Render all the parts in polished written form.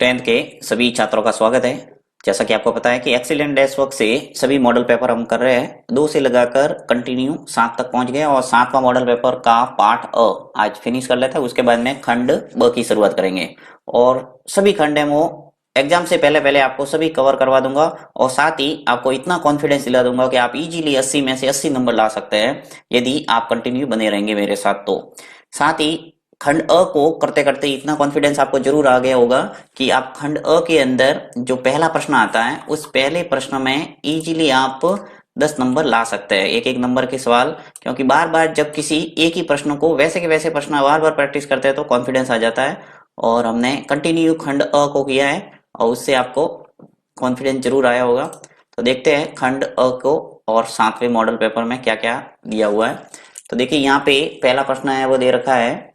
Tenth के सभी छात्रों का स्वागत है। जैसा कि आपको पता है कि एक्सीलेंट डैश वर्क से सभी मॉडल पेपर हम कर रहे हैं। 2 से लगाकर कंटिन्यू 7 तक पहुंच गए और 7वां मॉडल पेपर का पार्ट अ आज फिनिश कर लेते हैं। उसके बाद में खंड ब की शुरुआत करेंगे और सभी खंड है वो एग्जाम से पहले पहले आपको सभी कवर करवा दूंगा और साथ ही आपको इतना कॉन्फिडेंस दिला दूंगा कि आप इजीली 80 में से 80 नंबर ला सकते हैं यदि आप कंटिन्यू बने रहेंगे मेरे साथ। तो साथ ही खंड अ को करते करते इतना कॉन्फिडेंस आपको जरूर आ गया होगा कि आप खंड अ के अंदर जो पहला प्रश्न आता है उस पहले प्रश्न में इजीली आप 10 नंबर ला सकते हैं, एक एक नंबर के सवाल। क्योंकि बार बार जब किसी एक ही प्रश्न को वैसे के वैसे प्रश्न बार बार प्रैक्टिस करते हैं तो कॉन्फिडेंस आ जाता है। और हमने कंटिन्यू खंड अ को किया है और उससे आपको कॉन्फिडेंस जरूर आया होगा। तो देखते हैं खंड अ को और 7वें मॉडल पेपर में क्या क्या दिया हुआ है। तो देखिए यहाँ पे पहला प्रश्न है वो दे रखा है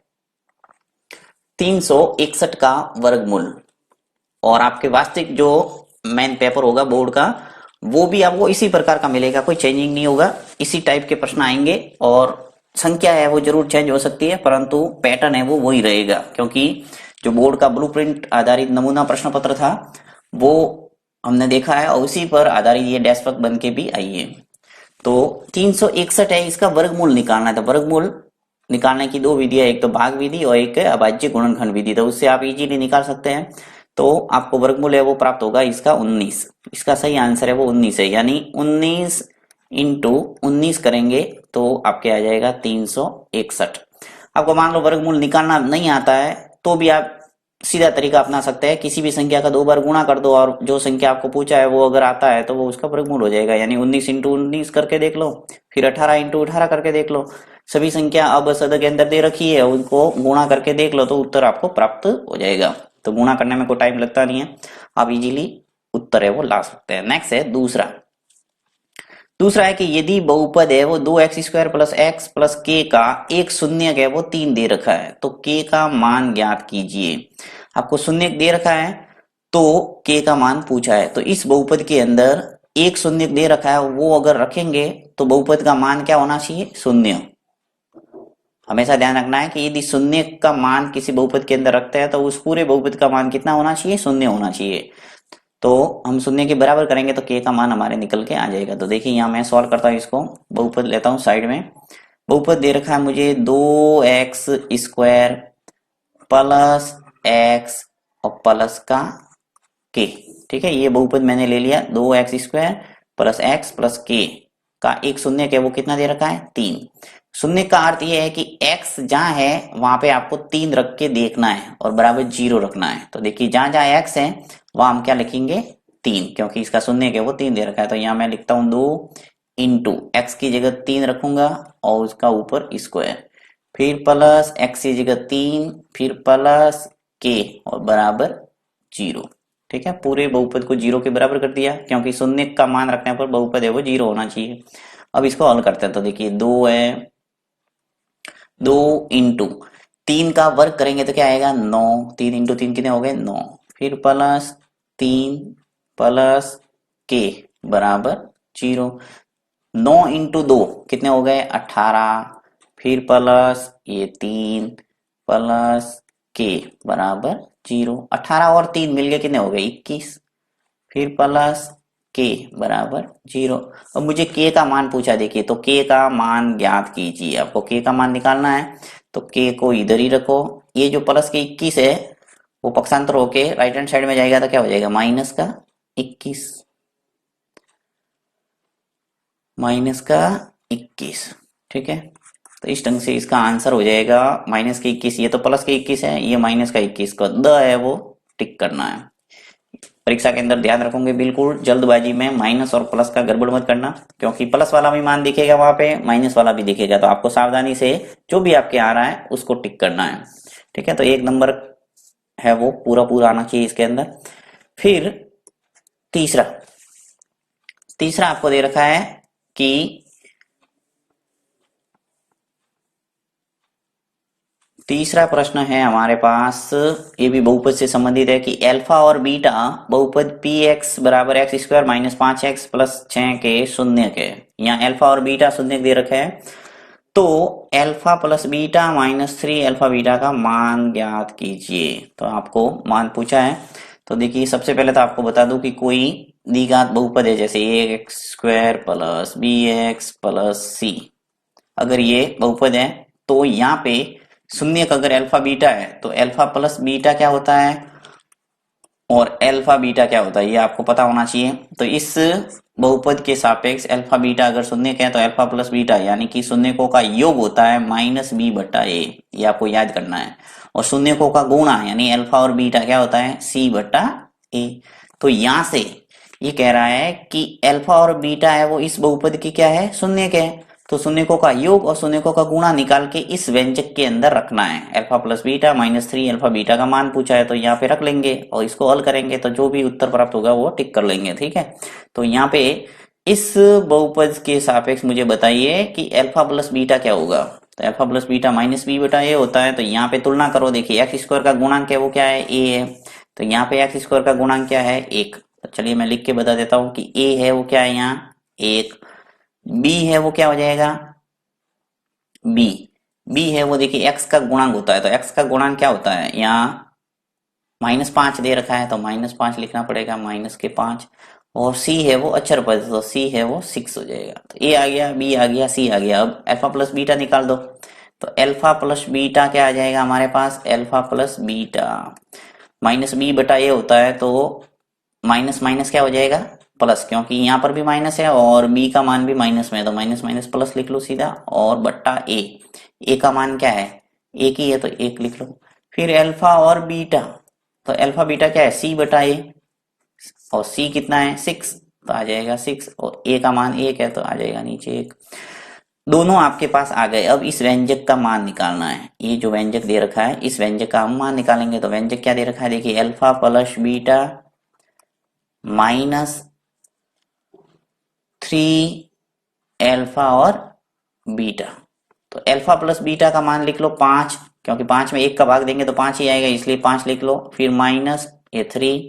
361 का वर्गमूल। और आपके वास्तविक जो मेन पेपर होगा बोर्ड का वो भी आपको इसी प्रकार का मिलेगा, कोई चेंजिंग नहीं होगा। इसी टाइप के प्रश्न आएंगे और संख्या है वो जरूर चेंज हो सकती है परंतु पैटर्न है वो वही रहेगा। क्योंकि जो बोर्ड का ब्लूप्रिंट आधारित नमूना प्रश्न पत्र था वो हमने देखा है और उसी पर आधारित ये डैश वर्क बन के भी आई है। तो 361 है, इसका वर्गमूल निकालना है। तो वर्गमूल निकालने की 2 विधियां, एक तो भाग विधि और एक है अभाज्य गुणनखंड विधि। तो उससे आप इजीली निकाल सकते हैं। तो आपको वर्गमूल है वो प्राप्त होगा इसका 19। इसका सही आंसर है वो 19 है, यानी 19 इंटू 19 करेंगे तो आपके आ जाएगा 361। आपको मान लो वर्गमूल निकालना नहीं आता है तो भी आप सीधा तरीका अपना सकते हैं, किसी भी संख्या का 2 बार गुणा कर दो और जो संख्या आपको पूछा है वो अगर आता है तो वो उसका वर्गमूल हो जाएगा। यानी 19 इंटू 19 करके देख लो, फिर 18 इंटू 18 करके देख लो। सभी संख्या अब सद के अंदर दे रखी है उनको गुणा करके देख लो तो उत्तर आपको प्राप्त हो जाएगा। तो गुणा करने में कोई टाइम लगता नहीं है, आप इजीली उत्तर है वो ला सकते हैं। नेक्स्ट है दूसरा है कि यदि बहुपद है वो 2x² प्लस एक्स प्लस के का एक शून्यक है वो 3 दे रखा है तो के का मान ज्ञात कीजिए। आपको शून्यक दे रखा है तो के का मान पूछा है। तो इस बहुपद के अंदर एक शून्यक दे रखा है वो अगर रखेंगे तो बहुपद का मान क्या होना चाहिए? शून्य। हमेशा ध्यान रखना है कि यदि शून्य का मान किसी बहुपद के अंदर रखते हैं तो उस पूरे बहुपद का मान कितना होना चाहिए? शून्य होना चाहिए। तो हम शून्य के बराबर करेंगे तो के का मान हमारे निकल के आ जाएगा। तो देखिए यहाँ मैं सॉल्व करता हूँ इसको, बहुपद लेता हूँ साइड में। बहुपद दे रखा है मुझे 2x² प्लस एक्स और प्लस का के। ठीक है, ये बहुपद मैंने ले लिया। 2x² प्लस एक्स प्लस के का एक शून्य है वो कितना दे रखा है? 3। शून्य का अर्थ ये है कि x जहां है वहां पे आपको 3 रख के देखना है और बराबर 0 रखना है। तो देखिए जहां जहां x है वहां हम क्या लिखेंगे? 3, क्योंकि इसका शून्य है वो 3 दे रखा है। तो यहाँ मैं लिखता हूं 2 इंटू एक्स की जगह 3 रखूंगा और उसका ऊपर स्क्वायर, फिर प्लस एक्स की जगह 3, फिर प्लस के और बराबर 0। ठीक है, पूरे बहुपद को 0 के बराबर कर दिया क्योंकि शून्य का मान रखने पर बहुपद है वो 0 होना चाहिए। अब इसको हल करते हैं तो देखिए 2 है, 2 इंटू 3 का वर्ग करेंगे तो क्या आएगा? 9। 3 इंटू 3 कितने हो गए? 9। फिर प्लस 3 प्लस के बराबर 0। 9 इंटू 2 कितने हो गए? 18। फिर प्लस ये 3 प्लस के बराबर 0। 18 और 3 मिल गए कितने हो गए? 21। फिर प्लस के बराबर 0। अब मुझे के का मान पूछा, देखिए तो के का मान ज्ञात कीजिए। आपको के का मान निकालना है तो के को इधर ही रखो। ये जो प्लस के 21 है वो पक्षांतर होके राइट हैंड साइड में जाएगा तो क्या हो जाएगा? माइनस का 21। माइनस का 21। ठीक है, तो इस ढंग से इसका आंसर हो जाएगा माइनस के 21। ये तो प्लस के 21 है, ये माइनस का 21 का द है वो टिक करना है। परीक्षा के अंदर ध्यान रखोगे बिल्कुल जल्दबाजी में माइनस और प्लस का गड़बड़ मत करना, क्योंकि प्लस वाला भी मान दिखेगा वहां पे, माइनस वाला भी दिखेगा। तो आपको सावधानी से जो भी आपके आ रहा है उसको टिक करना है। ठीक है, तो 1 नंबर है वो पूरा पूरा आना चाहिए इसके अंदर। फिर तीसरा आपको दे रखा है कि तीसरा प्रश्न है हमारे पास, ये भी बहुपद से संबंधित है कि अल्फा और बीटा बहुपद px बराबर x² माइनस 5x प्लस 6 के शून्य के। यहाँ अल्फा और बीटा शून्य दे रखे हैं तो alpha plus beta minus 3 alpha beta का मान ज्ञात कीजिए। तो आपको मान पूछा है तो देखिए सबसे पहले तो आपको बता दूं कि कोई द्विघात बहुपद है, जैसे A X square plus B X plus C, अगर ये बहुपद है तो यहाँ पे शून्य का अगर अल्फा बीटा है तो अल्फा प्लस बीटा क्या होता है और अल्फा बीटा क्या होता है ये आपको पता होना चाहिए। तो इस बहुपद के सापेक्ष अल्फा बीटा अगर शून्य का है तो अल्फा प्लस बीटा यानी कि शून्यकों का योग होता है माइनस बी बट्टा ए, ये आपको याद करना है। और शून्यकों का गुणा यानी अल्फा और बीटा क्या होता है सी बट्टा ए। तो यहां से ये कह रहा है कि अल्फा और बीटा है वो इस बहुपद की क्या है शून्य के है, तो शून्यकों का योग और शून्यकों का गुणा निकाल के इस व्यंजक के अंदर रखना है। Alpha plus beta -3 alpha beta का मान पूछा है तो यहाँ पे रख लेंगे और इसको हल करेंगे तो जो भी उत्तर प्राप्त होगा वो टिक कर लेंगे। ठीक है, तो यहाँ पे इस बहुपद के सापेक्ष मुझे बताइए कि अल्फा प्लस बीटा क्या होगा। तो alpha plus beta minus b बटा ए होता है। तो यहाँ पे तुलना करो, देखिए एक्स स्क्वायर का गुणांक है वो क्या है ए है, तो यहाँ पे एक्स स्क्वायर का गुणांक क्या है 1। तो चलिए मैं लिख के बता देता हूँ कि ए है वो क्या है यहाँ 1, बी है वो क्या हो जाएगा बी है वो देखिए एक्स का गुणांक होता है, तो एक्स का गुणांक क्या होता है यहाँ -5 दे रखा है तो -5 लिखना पड़ेगा -5। और सी है वो अक्षर पद तो सी है वो 6 हो जाएगा। तो ए आ गया, बी आ गया, सी आ गया। अब अल्फा प्लस बीटा निकाल दो, तो अल्फा प्लस बीटा क्या आ जाएगा हमारे पास अल्फा प्लस बीटा -b बटा ए होता है तो माइनस माइनस क्या हो जाएगा प्लस, क्योंकि यहाँ पर भी माइनस है और b का मान भी माइनस में है तो माइनस माइनस प्लस लिख लो सीधा, और बट्टा ए का मान क्या है 1 ही है तो 1 लिख लो। फिर अल्फा और बीटा, तो अल्फा बीटा क्या है c बटा ए और c कितना है 6 तो आ जाएगा 6, और a का मान 1 है तो आ जाएगा नीचे 1। दोनों आपके पास आ गए। अब इस व्यंजक का मान निकालना है, ये जो व्यंजक दे रखा है इस व्यंजक का हम मान निकालेंगे। तो व्यंजक क्या दे रखा है देखिए अल्फा प्लस बीटा -3 अल्फा और बीटा। तो अल्फा प्लस बीटा का मान लिख लो 5, क्योंकि 5 में 1 का भाग देंगे तो 5 ही आएगा इसलिए 5 लिख लो। फिर -3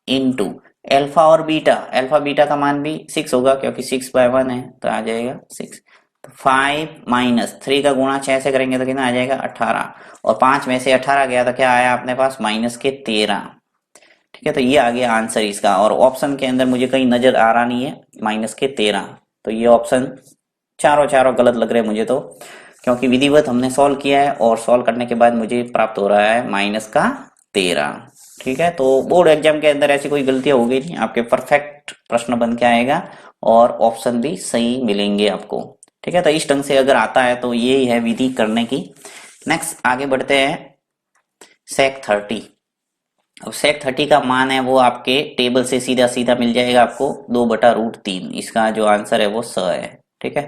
इंटू अल्फा और बीटा, अल्फा बीटा का मान भी 6 होगा क्योंकि 6/1 है तो आ जाएगा 6। तो 5 - 3 का गुणा 6 से करेंगे तो कितना आ जाएगा 18, और 5 में से 18 गया तो क्या आया अपने पास -13। ठीक है, तो ये आ गया आंसर इसका। और ऑप्शन के अंदर मुझे कहीं नजर आ रहा नहीं है -13, तो ये ऑप्शन चारों गलत लग रहे हैं मुझे तो, क्योंकि विधिवत हमने सॉल्व किया है और सॉल्व करने के बाद मुझे प्राप्त हो रहा है -13। ठीक है, तो बोर्ड एग्जाम के अंदर ऐसी कोई गलतियां होगी नहीं, आपके परफेक्ट प्रश्न बन के आएगा और ऑप्शन भी सही मिलेंगे आपको। ठीक है, तो इस ढंग से अगर आता है तो यही है विधि करने की। नेक्स्ट आगे बढ़ते हैं सेक 30। अब सेक 30 का मान है वो आपके टेबल से सीधा सीधा मिल जाएगा आपको 2/√3, इसका जो आंसर है वो स है। ठीक है,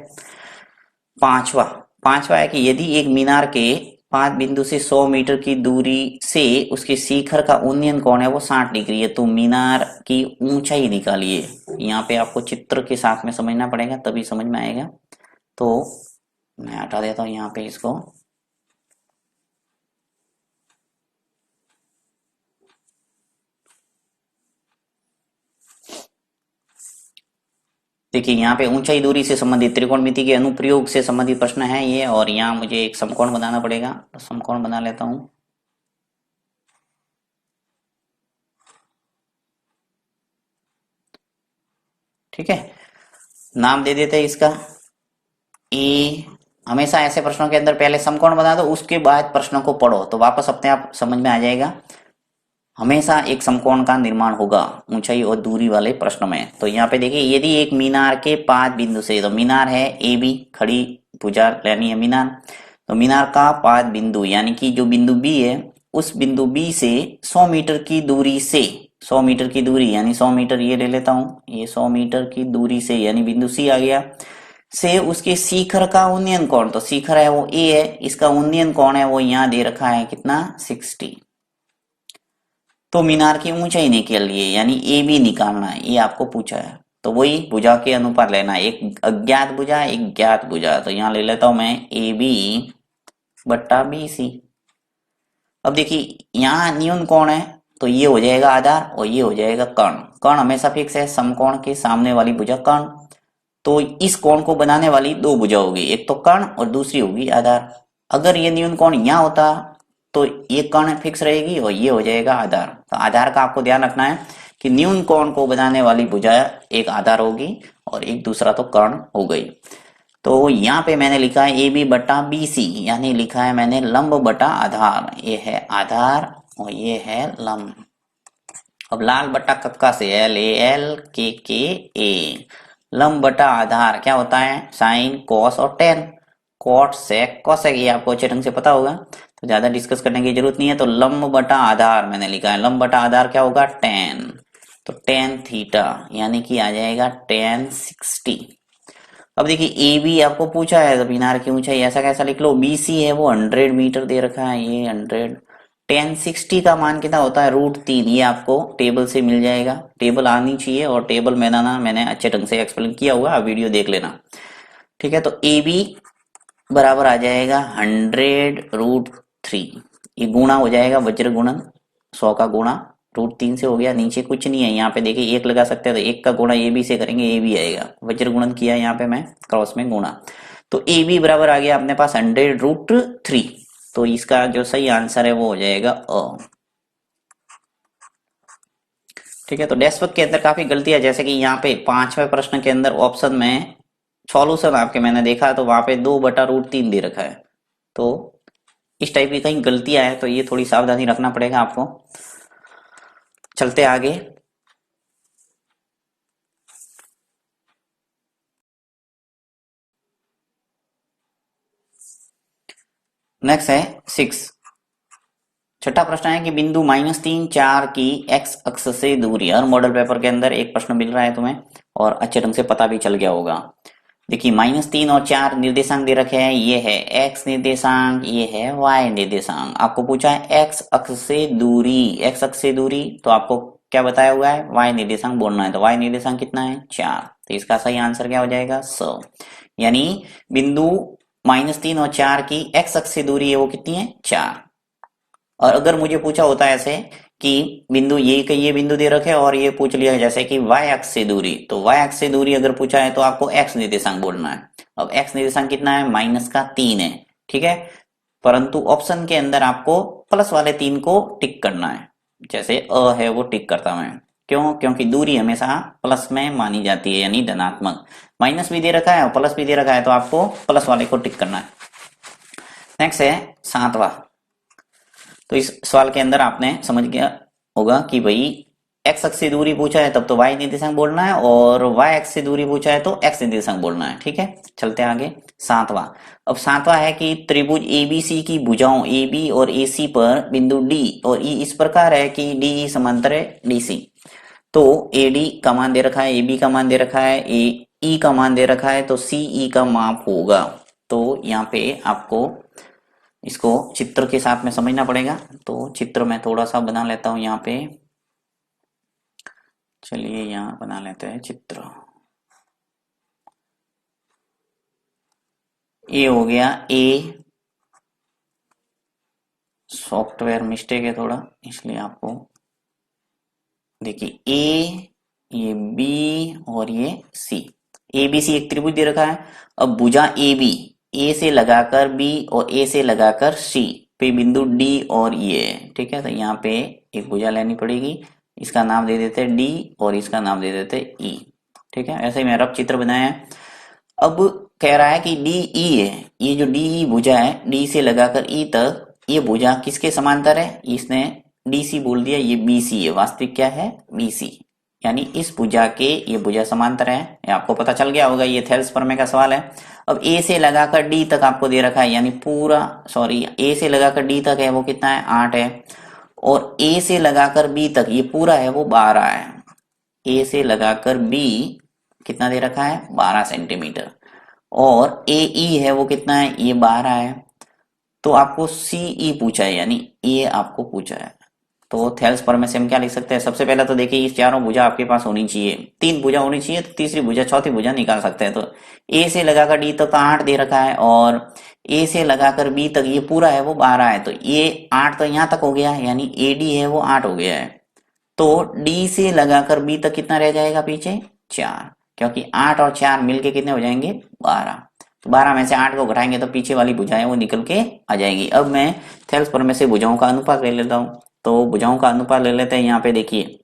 पांचवा है कि यदि एक मीनार के 5 बिंदु से 100 मीटर की दूरी से उसके शिखर का उन्नयन कोण है वो 60 डिग्री है, तो मीनार की ऊंचाई निकालिए। यहाँ पे आपको चित्र के साथ में समझना पड़ेगा तभी समझ में आएगा। तो मैं हटा देता हूँ यहाँ पे इसको। देखिए यहाँ पे ऊंचाई दूरी से संबंधित त्रिकोणमिति के अनुप्रयोग से संबंधित प्रश्न है ये, और यहाँ मुझे एक समकोण बनाना पड़ेगा तो समकोण बना लेता हूं। ठीक है, नाम दे देते हैं इसका ए। हमेशा ऐसे प्रश्नों के अंदर पहले समकोण बना दो उसके बाद प्रश्नों को पढ़ो तो वापस अपने आप समझ में आ जाएगा। हमेशा एक समकोण का निर्माण होगा ऊंचाई और दूरी वाले प्रश्न में। तो यहाँ पे देखिए यदि एक मीनार के 5 बिंदु से, तो मीनार है ए बी, खड़ी भुजा लेनी है मीनार, तो मीनार का 5 बिंदु यानी कि जो बिंदु बी है उस बिंदु बी से 100 मीटर की दूरी से, 100 मीटर की दूरी यानी 100 मीटर ये ले लेता हूं, ये 100 मीटर की दूरी से यानी बिंदु सी आ गया, से उसके शिखर का उन्नयन कोण, तो शिखर है वो ए है, इसका उन्नयन कोण है वो यहाँ दे रखा है कितना 60। तो मीनार की ऊंचाई निकाल लिए यानी ए बी निकालना है, ये आपको पूछा है। तो वही भुजा के अनुपात लेना है, एक अज्ञात भुजा एक ज्ञात भुजा, तो यहाँ ले लेता हूं मैं ए बी बट्टा बी सी। अब देखिए यहाँ न्यून कोण है तो ये हो जाएगा आधार और ये हो जाएगा कर्ण। कर्ण हमेशा फिक्स है, समकोण के सामने वाली भुजा कर्ण, तो इस कोण को बनाने वाली 2 भुजा होगी, एक तो कर्ण और दूसरी होगी आधार। अगर ये न्यून कोण यहाँ होता तो ये कर्ण फिक्स रहेगी और ये हो जाएगा आधार। तो आधार का आपको ध्यान रखना है कि न्यून कोण को बनाने वाली भुजा एक आधार होगी और एक दूसरा तो कर्ण हो गई। तो यहाँ पे मैंने लिखा है ए बी बटा बी सी, यानी लिखा है मैंने लंब बटा आधार। ये है आधार और ये है लंब। अब लाल बटा कक्का से एल ए एल के ए, लंब बटा आधार क्या होता है, साइन कॉस और टेन, कॉट सेक कॉसेक, ये आपको अच्छे ढंग से पता होगा तो ज्यादा डिस्कस करने की जरूरत नहीं है। तो लंब बटा आधार मैंने लिखा है, लंब बटा आधार क्या होगा, टेन, तो टेन थीटा यानी कि आ जाएगा टेन 60। अब देखिए ए बी आपको पूछा है तो मीनार की ऊंचाई ऐसा कैसा लिख लो, बी सी है वो 100 मीटर दे रखा है, ये 100, टेन 60 का मान कितना होता है, √3, ये आपको टेबल से मिल जाएगा, टेबल आनी चाहिए और टेबल में ना मैंने अच्छे ढंग से एक्सप्लेन किया हुआ, आप वीडियो देख लेना। ठीक है, तो ए बी बराबर आ जाएगा 100√3, ये गुणा हो जाएगा वज्र गुणन, 100 का गुणा √3 से हो गया, नीचे कुछ नहीं है, यहाँ पे देखिए एक लगा सकते हैं तो एक का गुणा ए बी से करेंगे, ए बी आएगा, वज्र गुणन किया यहाँ पे मैं क्रॉस में गुणा, तो ए बी बराबर आ गया अपने पास 100√3। तो इसका जो सही आंसर है वो हो जाएगा अ। ठीक है, तो डैश वर्क के अंदर काफी गलतियां, जैसे कि यहाँ पे 5वें प्रश्न के अंदर ऑप्शन में सॉल्यूशन आपके मैंने देखा तो वहां पे 2/√3 दे रखा है, तो इस टाइप की कहीं गलतियां है तो ये थोड़ी सावधानी रखना पड़ेगा आपको। चलते आगे, नेक्स्ट है 6, छठा प्रश्न है कि बिंदु -3 4 की एक्स अक्ष से दूरी, हर मॉडल पेपर के अंदर एक प्रश्न मिल रहा है तुम्हें और अच्छे ढंग से पता भी चल गया होगा। देखिए -3 और 4 निर्देशांक दे रखे हैं, ये है x निर्देशांक, ये है y निर्देशांक। आपको पूछा है x अक्ष से दूरी, x अक्ष से दूरी तो आपको क्या बताया हुआ है, y निर्देशांक बोलना है, तो y निर्देशांक कितना है 4, तो इसका सही आंसर क्या हो जाएगा 100, यानी बिंदु -3 और 4 की x अक्ष से दूरी है वो कितनी है 4। और अगर मुझे पूछा होता है ऐसे कि बिंदु ये बिंदु दे रखे और ये पूछ लिया जैसे कि y अक्ष से दूरी, तो y अक्ष से दूरी अगर पूछा है तो आपको x निर्देशांक बोलना है। अब x निर्देशांक कितना है, -3 है, ठीक है, परंतु ऑप्शन के अंदर आपको प्लस वाले 3 को टिक करना है, जैसे अ है वो टिक करता मैं, क्यों, क्योंकि दूरी हमेशा प्लस में मानी जाती है यानी धनात्मक, माइनस भी दे रखा है और प्लस भी दे रखा है तो आपको प्लस वाले को टिक करना है। नेक्स्ट है 7वां, तो इस सवाल के अंदर आपने समझ गया होगा कि भाई x अक्ष से दूरी पूछा है तब तो y निर्देशांक बोलना है और y अक्ष से दूरी पूछा है तो x निर्देशांक बोलना है। ठीक है, चलते आगे 7वां। अब 7वां है कि त्रिभुज ABC की भुजाओं AB और AC पर बिंदु D और E इस प्रकार है कि DE समांतर है DC। तो AD का मान दे रखा है, AB का मान दे रखा है, AE का मान दे रखा है, तो CE का माप होगा। तो यहाँ पे आपको इसको चित्र के साथ में समझना पड़ेगा, तो चित्र में थोड़ा सा बना लेता हूं यहाँ पे, चलिए यहाँ बना लेते हैं चित्र। ये हो गया ए, सॉफ्टवेयर मिस्टेक है थोड़ा इसलिए आपको देखिए ए, ये बी और ये सी, ए बी सी एक त्रिभुज दे रखा है। अब भुजा ए बी ए से लगाकर बी और ए से लगाकर सी पे बिंदु डी और ये, ठीक है, तो यहाँ पे एक भुजा लेनी पड़ेगी, इसका नाम दे देते हैं डी और इसका नाम दे देते हैं ई। ठीक है, ऐसे ही मैं रफ चित्र बनाया है। अब कह रहा है कि डी ई है, ये जो डी ई भुजा है डी से लगाकर ई तक, ये भुजा किसके समांतर है, इसने डी सी बोल दिया, ये बी सी है, वास्तविक क्या है बी सी, यानी इस भुजा के ये भुजा समांतर है, ये आपको पता चल गया होगा, ये थेल्स प्रमेय का सवाल है। अब ए से लगाकर डी तक आपको दे रखा है, यानी पूरा सॉरी ए से लगाकर डी तक है वो कितना है 8 है, और ए से लगाकर बी तक ये पूरा है वो 12 है, ए से लगाकर बी कितना दे रखा है 12 सेंटीमीटर, और ए ई है वो कितना है ये 12 है, तो आपको सी ई पूछा है यानी ये आपको पूछा है। तो थेल्स प्रमेय से हम क्या लिख सकते हैं, सबसे पहले तो देखिए इस चारों भुजा आपके पास होनी चाहिए, 3 भुजा होनी चाहिए, तो तीसरी भुजा चौथी भुजा निकाल सकते हैं। तो ए से लगाकर डी तक तो 8 दे रखा है और ए से लगाकर बी तक ये पूरा है वो 12 है, तो ये 8 तो यहाँ तक हो गया यानी ए डी है वो 8 हो गया है। तो डी से लगाकर बी तक कितना रह जाएगा पीछे 4, क्योंकि 8 और 4 मिलके कितने हो जाएंगे 12, तो 12 में से 8 को घटाएंगे तो पीछे वाली भुजाएं वो निकल के आ जाएंगी। अब मैं थेल्स प्रमेय से भुजाओं का अनुपात ले लेता हूँ, तो भुजाओं का अनुपात ले लेते हैं। यहाँ पे देखिए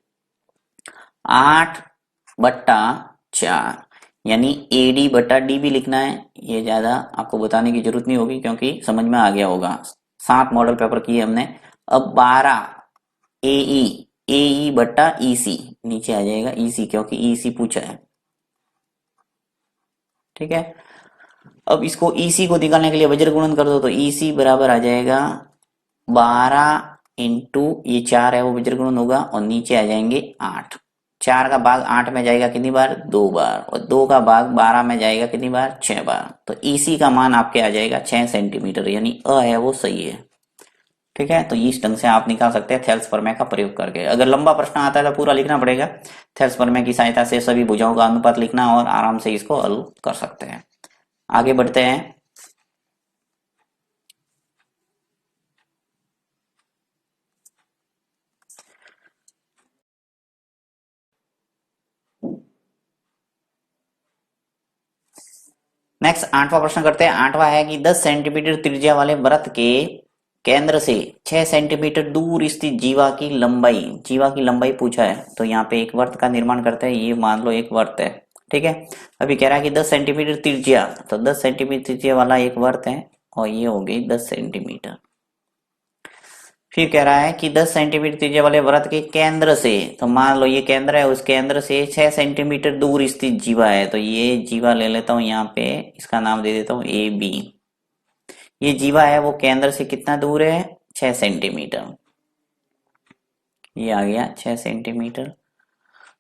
8/4 यानी AD बटा डी भी लिखना है। ये ज्यादा आपको बताने की जरूरत नहीं होगी क्योंकि समझ में आ गया होगा। 7 मॉडल पेपर किए हमने। अब 12 AE बटा EC नीचे आ जाएगा EC क्योंकि EC पूछा है। ठीक है, अब इसको EC को निकालने के लिए वज्र गुणन कर दो तो EC बराबर आ जाएगा 12 इंटू ये 4 है वो वज्र गुणन होगा और नीचे आ जाएंगे 8। 4 का भाग 8 में जाएगा कितनी बार? 2 बार। और 2 का भाग 12 में जाएगा कितनी बार? 6 बार। तो EC का मान आपके आ जाएगा 6 सेंटीमीटर यानी अ है वो सही है। ठीक है, तो इस ढंग से आप निकाल सकते हैं थेल्स प्रमेय का प्रयोग करके। अगर लंबा प्रश्न आता है तो पूरा लिखना पड़ेगा। थेल्स प्रमेय की सहायता से सभी भुजाओं का अनुपात लिखना और आराम से इसको हल कर सकते हैं। आगे बढ़ते हैं। नेक्स्ट 8वां प्रश्न करते हैं। 8वां है कि 10 सेंटीमीटर त्रिज्या वाले वृत्त के केंद्र से 6 सेंटीमीटर दूर स्थित जीवा की लंबाई पूछा है। तो यहाँ पे एक वृत्त का निर्माण करते हैं। ये मान लो एक वृत्त है। ठीक है, अभी कह रहा है कि 10 सेंटीमीटर त्रिज्या, तो 10 सेंटीमीटर त्रिज्या वाला एक वृत्त है और ये हो गई 10 सेंटीमीटर। फिर कह रहा है कि 10 सेंटीमीटर त्रिज्या वाले वृत्त के केंद्र से, तो मान लो ये केंद्र है, उस केंद्र से 6 सेंटीमीटर दूर स्थित जीवा है। तो ये जीवा ले लेता हूं यहाँ पे, इसका नाम दे देता हूं AB। ये जीवा है वो केंद्र से कितना दूर है? 6 सेंटीमीटर। ये आ गया 6 सेंटीमीटर।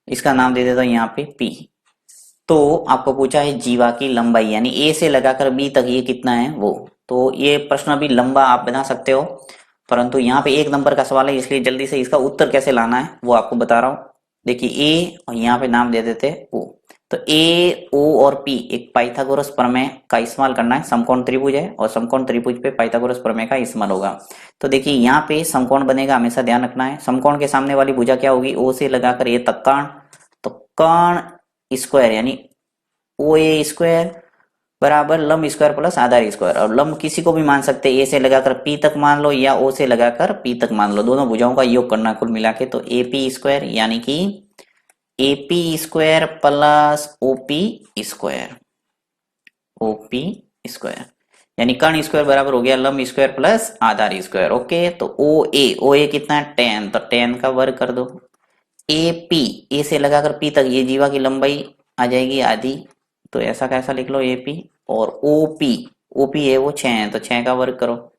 इसका नाम दे देता हूं यहाँ पे P। तो आपको पूछा है जीवा की लंबाई यानी A से लगाकर B तक ये कितना है वो। तो ये प्रश्न भी लंबा आप बना सकते हो, परंतु यहाँ पे 1 नंबर का सवाल है इसलिए जल्दी से इसका उत्तर कैसे लाना है वो आपको बता रहा हूँ। देखिए A और यहाँ पे नाम दे देते हैं O। तो A, O और P एक पाइथागोरस प्रमेय का इस्तेमाल करना है। समकोण त्रिभुज है और समकोण त्रिभुज पे पाइथागोरस प्रमेय का इस्तेमाल होगा। तो देखिए यहाँ पे समकोण बनेगा, हमेशा ध्यान रखना है। समकोण के सामने वाली भुजा क्या होगी? O से लगाकर ये तक कर्ण, तो कर्ण स्क्वायर यानी OA स्क्वायर बराबर लंब स्क्वायर प्लस आधार स्क्वायर। और लंब किसी को भी मान सकते हैं, ए से लगाकर पी तक मान लो या ओ से लगाकर पी तक मान लो, दोनों भुजाओं का योग करना कुल मिला के। तो AP स्क्वायर यानी कि AP square plus OP square, OP square यानी कर्ण स्क्वायर बराबर हो गया लंब स्क्वायर प्लस आधार स्क्वायर। ओके, तो OA कितना है? 10, तो 10 का वर्ग कर दो। AP ए से लगाकर पी तक ये जीवा की लंबाई आ जाएगी आधी, तो ऐसा कैसा लिख लो AP। और OP है वो 6 है, तो 6 का वर्ग करो।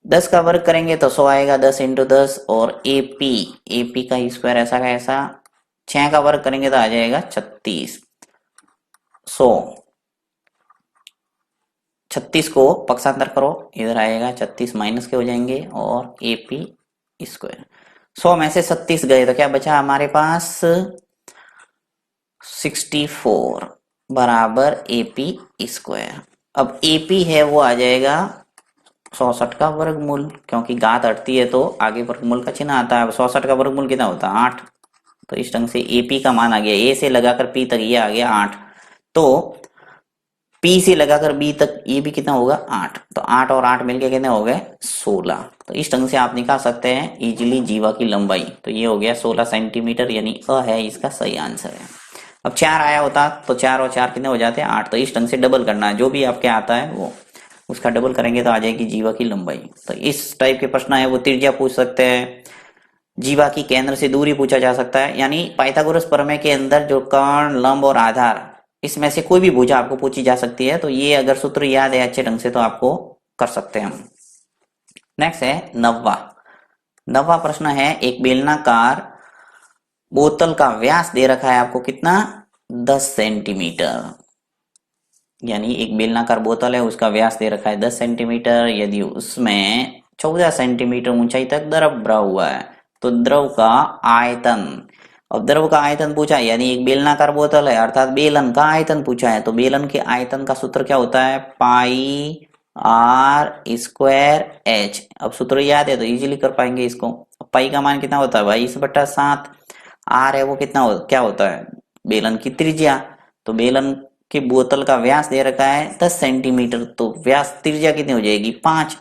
10 का वर्ग करेंगे तो 100 आएगा, 10 इंटू 10। और AP का स्क्वायर ऐसा का ऐसा, 6 का वर्ग करेंगे तो आ जाएगा 36। 36 को पक्षांतर करो, इधर आएगा 36 माइनस के हो जाएंगे और AP स्क्वायर। 100 में से 36 गए तो क्या बचा हमारे पास? 64 बराबर AP स्क्वायर। अब AP है वो आ जाएगा 64 का वर्गमूल, क्योंकि घात हटती है तो आगे वर्गमूल का चिन्ह आता है। 64 का वर्गमूल कितना होता है? 8। तो इस ढंग से AP का मान आ गया, A से लगाकर P तक ये आ गया 8। तो P से लगाकर B तक ये भी कितना होगा? 8। तो 8 और 8 मिलके कितने हो गए? 16। तो इस ढंग से आप निकाल सकते हैं इजीली जीवा की लंबाई। तो ये हो गया 16 सेंटीमीटर यानी अ है इसका सही आंसर है। अब 4 आया होता तो 4 और 4 कितने हो जाते हैं? 8। तो इस ढंग से डबल करना है, जो भी आपके आता है वो उसका डबल करेंगे तो आ जाएगी जीवा की लंबाई। तो इस टाइप के प्रश्न है वो त्रिज्या पूछ सकते हैं, जीवा की केंद्र से दूरी पूछा जा सकता है। यानी पाइथागोरस प्रमेय के अंदर जो कर्ण, लंब और आधार, इसमें से कोई भी भुजा आपको पूछी जा सकती है। तो ये अगर सूत्र याद है अच्छे ढंग से तो आपको कर सकते हैं हम। नेक्स्ट है 9वां प्रश्न है, एक बेलनाकार बोतल का व्यास दे रखा है आपको कितना? 10 सेंटीमीटर। यानी एक बेलनाकार बोतल है, उसका व्यास दे रखा है 10 सेंटीमीटर। यदि उसमें 14 सेंटीमीटर ऊंचाई तक द्रव भरा हुआ है तो द्रव का आयतन। अब द्रव का आयतन पूछा है, यानी एक बेलनाकार बोतल है अर्थात बेलन का आयतन पूछा है। तो बेलन के आयतन का सूत्र क्या होता है? पाई R स्क्वायर H। अब सूत्र याद है तो इजीली कर पाएंगे इसको। पाई का मान कितना होता है भाई? 20/7। R है वो कितना क्या होता है? बेलन की त्रिज्या। तो बेलन की बोतल का व्यास दे रखा है 10 सेंटीमीटर, तो व्यास त्रिज्या कितनी हो जाएगी? 5।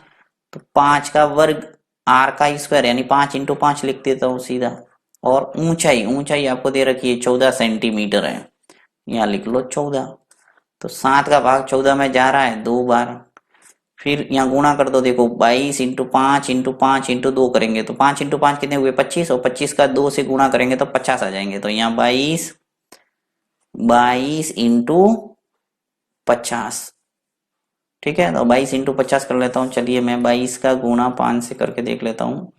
तो 5 का वर्ग आर का स्क्वायर यानी 5 इंटू 5 लिख देता हूँ सीधा। और ऊंचाई, ऊंचाई आपको दे रखी है 14 सेंटीमीटर है, यहाँ लिख लो 14। तो 7 का भाग 14 में जा रहा है 2 बार। फिर यहाँ गुणा कर दो, देखो 22 इंटू 5 इंटू 5 इंटू 2 करेंगे तो 5 इंटू 5 कितने हुए 25, और 25 का 2 से गुणा करेंगे तो 50 आ जाएंगे। तो यहाँ 22 इंटू 50, ठीक है। तो 22 इंटू 50 कर लेता हूँ, चलिए मैं 22 का गुणा 5 से करके देख लेता हूँ।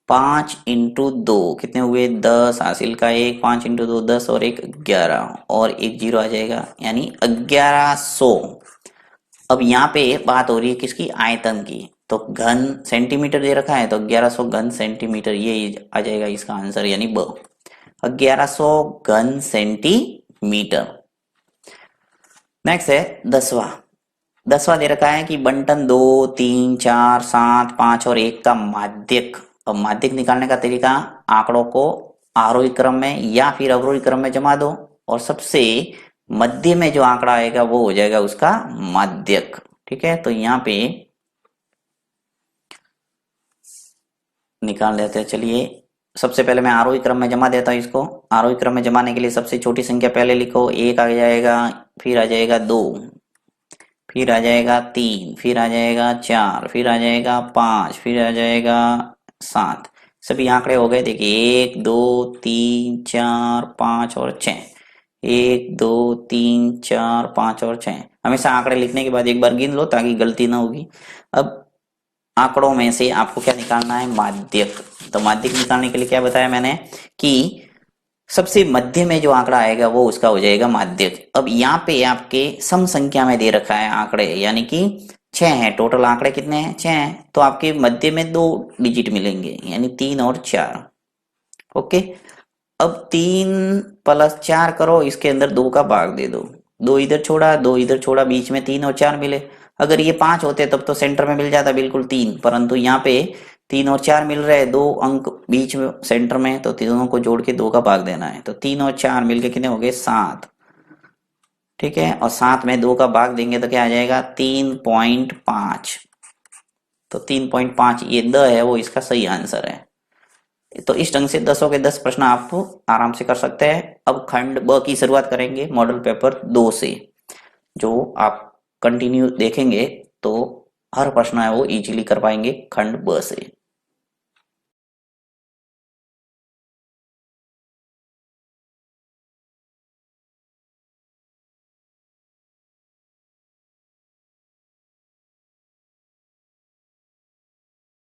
5 इंटू 2 कितने हुए 10, हासिल का 1, 5 इंटू 2 10 और 1 11, और एक जीरो आ जाएगा यानी 1100। अब यहाँ पे बात हो रही है किसकी, आयतन की। तो घन सेंटीमीटर दे रखा है तो 1100 घन सेंटीमीटर, ये आ जाएगा इसका आंसर यानी ब, 1100 घन सेंटीमीटर। नेक्स्ट है 10वां। 10वां दे रखा है कि बंटन 2 3 4 7 5 और 1 का माध्यक। अब माध्यक निकालने का तरीका, आंकड़ों को आरोही क्रम में या फिर अवरोही क्रम में जमा दो, और सबसे मध्य में जो आंकड़ा आएगा वो हो जाएगा उसका माध्यक, ठीक है। तो यहाँ पे निकाल लेते हैं, चलिए सबसे पहले मैं आरोही क्रम में जमा देता हूँ इसको। आरोही क्रम में जमाने के लिए सबसे छोटी संख्या पहले लिखो, 1 आ जाएगा, फिर आ जाएगा 2, फिर आ जाएगा 3, फिर आ जाएगा 4, फिर आ जाएगा 5, फिर आ जाएगा 7। सभी आंकड़े हो गए, देखिए 1 2 3 4 5 और 6, 1 2 3 4 5 और 6। हमेशा आंकड़े लिखने के बाद एक बार गिन लो ताकि गलती ना होगी। अब आंकड़ों में से आपको क्या निकालना है, माध्यक। तो माध्यक निकालने के लिए क्या बताया मैंने कि सबसे मध्य में जो आंकड़ा आएगा वो उसका हो जाएगा माध्यक। अब यहाँ पे आपके सम संख्या में दे रखा है आंकड़े, यानी कि 6 है, टोटल आंकड़े कितने हैं 6 हैं, तो आपके मध्य में 2 डिजिट मिलेंगे यानी 3 और 4। ओके, अब 3 प्लस 4 करो, इसके अंदर 2 का भाग दे दो, 2 इधर छोड़ा 2 इधर छोड़ा, बीच में 3 और 4 मिले। अगर ये 5 होते तब तो सेंटर में मिल जाता बिल्कुल 3, परंतु यहाँ पे 3 और 4 मिल रहे हैं, 2 अंक बीच में सेंटर में, तो तीनों को जोड़ के 2 का भाग देना है। तो 3 और 4 मिलके कितने हो गए 7, ठीक है। और 7 में 2 का भाग देंगे तो क्या आ जाएगा 3.5। तो 3.5 ये द है वो इसका सही आंसर है। तो इस ढंग से 10 के 10 प्रश्न आप आराम से कर सकते हैं। अब खंड ब की शुरुआत करेंगे मॉडल पेपर 2 से, जो आप कंटिन्यू देखेंगे तो हर प्रश्न है वो इजीली कर पाएंगे खंड ब से।